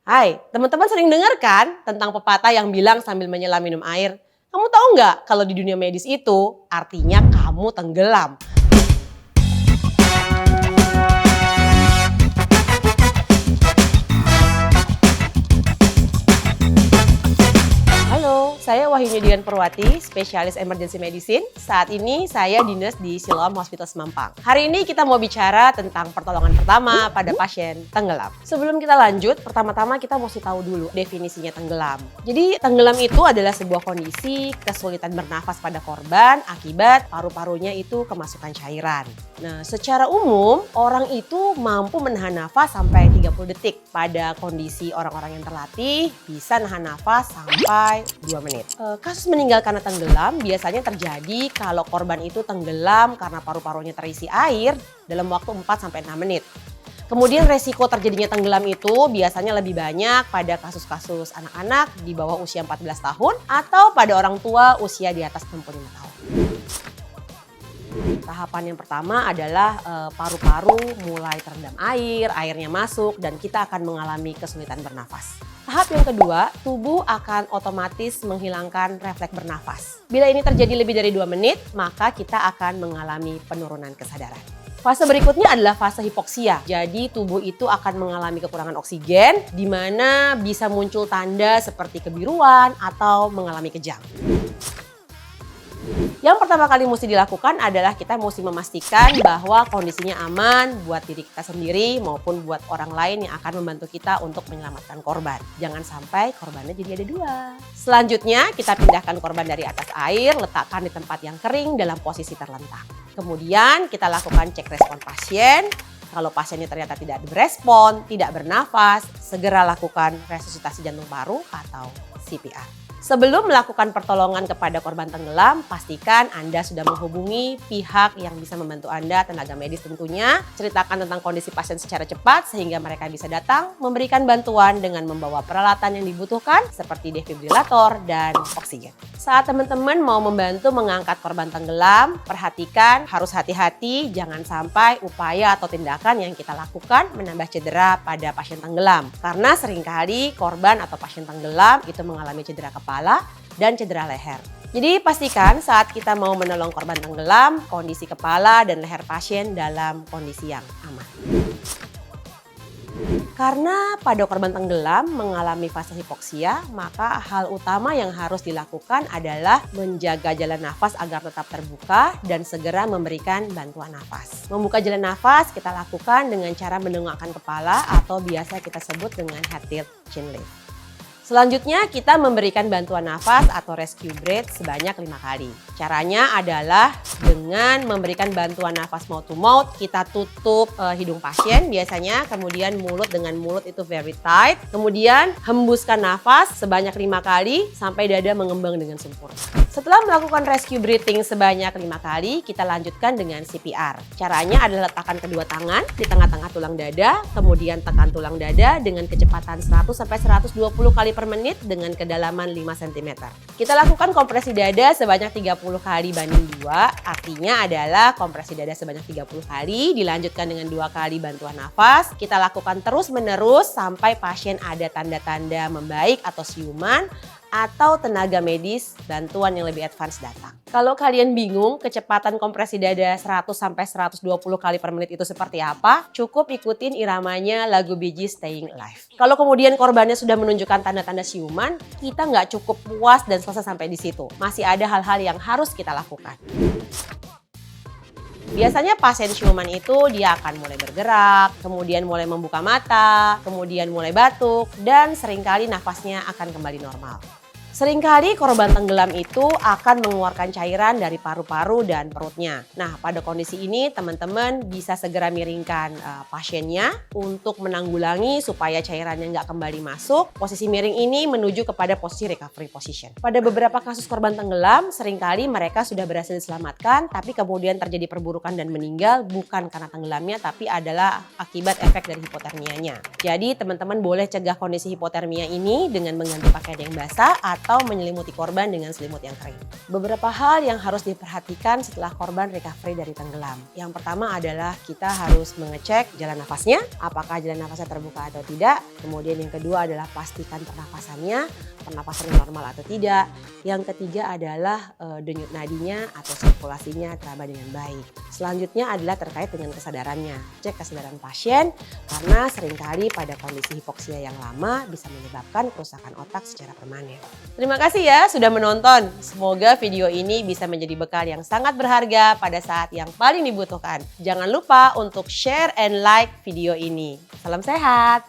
Hai, teman-teman sering dengar kan tentang pepatah yang bilang sambil menyelam minum air? Kamu tahu nggak kalau di dunia medis itu artinya kamu tenggelam? Halo, saya Wahyuni Dian Purwati, spesialis emergency medicine. Saat ini saya dinas di Siloam Hospital Semampang. Hari ini kita mau bicara tentang pertolongan pertama pada pasien tenggelam. Sebelum kita lanjut, pertama-tama kita mesti tahu dulu definisinya tenggelam. Jadi tenggelam itu adalah sebuah kondisi kesulitan bernafas pada korban akibat paru-parunya itu kemasukan cairan. Nah, secara umum orang itu mampu menahan nafas sampai 30 detik. Pada kondisi orang-orang yang terlatih bisa nahan nafas sampai 2 menit. Kasus meninggal karena tenggelam biasanya terjadi kalau korban itu tenggelam karena paru-parunya terisi air dalam waktu 4-6 menit. Kemudian resiko terjadinya tenggelam itu biasanya lebih banyak pada kasus-kasus anak-anak di bawah usia 14 tahun atau pada orang tua usia di atas 65 tahun. Tahapan yang pertama adalah paru-paru mulai terendam air, airnya masuk dan kita akan mengalami kesulitan bernafas. Tahap yang kedua, tubuh akan otomatis menghilangkan refleks bernafas. Bila ini terjadi lebih dari 2 menit, maka kita akan mengalami penurunan kesadaran. Fase berikutnya adalah fase hipoksia. Jadi tubuh itu akan mengalami kekurangan oksigen, di mana bisa muncul tanda seperti kebiruan atau mengalami kejang. Yang pertama kali mesti dilakukan adalah kita mesti memastikan bahwa kondisinya aman buat diri kita sendiri maupun buat orang lain yang akan membantu kita untuk menyelamatkan korban. Jangan sampai korbannya jadi ada 2. Selanjutnya kita pindahkan korban dari atas air, letakkan di tempat yang kering dalam posisi terlentang. Kemudian kita lakukan cek respon pasien. Kalau pasiennya ternyata tidak berespon, tidak bernafas, segera lakukan resusitasi jantung paru atau CPR. Sebelum melakukan pertolongan kepada korban tenggelam, pastikan Anda sudah menghubungi pihak yang bisa membantu Anda, tenaga medis tentunya. Ceritakan tentang kondisi pasien secara cepat sehingga mereka bisa datang memberikan bantuan dengan membawa peralatan yang dibutuhkan seperti defibrilator dan oksigen. Saat teman-teman mau membantu mengangkat korban tenggelam, perhatikan harus hati-hati jangan sampai upaya atau tindakan yang kita lakukan menambah cedera pada pasien tenggelam. Karena seringkali korban atau pasien tenggelam itu mengalami cedera kepala dan cedera leher. Jadi pastikan saat kita mau menolong korban tenggelam, kondisi kepala dan leher pasien dalam kondisi yang aman. Karena pada korban tenggelam mengalami fase hipoksia, maka hal utama yang harus dilakukan adalah menjaga jalan nafas agar tetap terbuka dan segera memberikan bantuan nafas. Membuka jalan nafas kita lakukan dengan cara mendongakkan kepala atau biasa kita sebut dengan head tilt chin lift. Selanjutnya kita memberikan bantuan nafas atau rescue breath sebanyak 5 kali. Caranya adalah dengan memberikan bantuan nafas mouth to mouth, kita tutup hidung pasien biasanya, kemudian mulut dengan mulut itu very tight. Kemudian hembuskan nafas sebanyak 5 kali sampai dada mengembang dengan sempurna. Setelah melakukan rescue breathing sebanyak 5 kali, kita lanjutkan dengan CPR. Caranya adalah letakkan kedua tangan di tengah-tengah tulang dada, kemudian tekan tulang dada dengan kecepatan 100-120 kali per menit dengan kedalaman 5 cm. Kita lakukan kompresi dada sebanyak 30 kali banding 2, artinya adalah kompresi dada sebanyak 30 kali, dilanjutkan dengan 2 kali bantuan nafas. Kita lakukan terus-menerus sampai pasien ada tanda-tanda membaik atau siuman, atau tenaga medis bantuan yang lebih advance datang. Kalau kalian bingung kecepatan kompresi dada 100-120 kali per menit itu seperti apa, cukup ikutin iramanya lagu Bee Gees Staying Alive. Kalau kemudian korbannya sudah menunjukkan tanda-tanda siuman, kita nggak cukup puas dan selesai sampai di situ. Masih ada hal-hal yang harus kita lakukan. Biasanya pasien siuman itu dia akan mulai bergerak, kemudian mulai membuka mata, kemudian mulai batuk, dan seringkali nafasnya akan kembali normal. Seringkali korban tenggelam itu akan mengeluarkan cairan dari paru-paru dan perutnya. Nah, pada kondisi ini teman-teman bisa segera miringkan pasiennya untuk menanggulangi supaya cairannya nggak kembali masuk. Posisi miring ini menuju kepada posisi recovery position. Pada beberapa kasus korban tenggelam, seringkali mereka sudah berhasil diselamatkan, tapi kemudian terjadi perburukan dan meninggal bukan karena tenggelamnya, tapi adalah akibat efek dari hipotermianya. Jadi teman-teman boleh cegah kondisi hipotermia ini dengan mengganti pakaian yang basah atau menyelimuti korban dengan selimut yang kering. Beberapa hal yang harus diperhatikan setelah korban recovery dari tenggelam. Yang pertama adalah kita harus mengecek jalan nafasnya, apakah jalan nafasnya terbuka atau tidak. Kemudian yang kedua adalah pastikan pernapasannya normal atau tidak. Yang ketiga adalah denyut nadinya atau sirkulasinya teraba dengan baik. Selanjutnya adalah terkait dengan kesadarannya. Cek kesadaran pasien karena seringkali pada kondisi hipoksia yang lama bisa menyebabkan kerusakan otak secara permanen. Terima kasih ya sudah menonton. Semoga video ini bisa menjadi bekal yang sangat berharga pada saat yang paling dibutuhkan. Jangan lupa untuk share and like video ini. Salam sehat!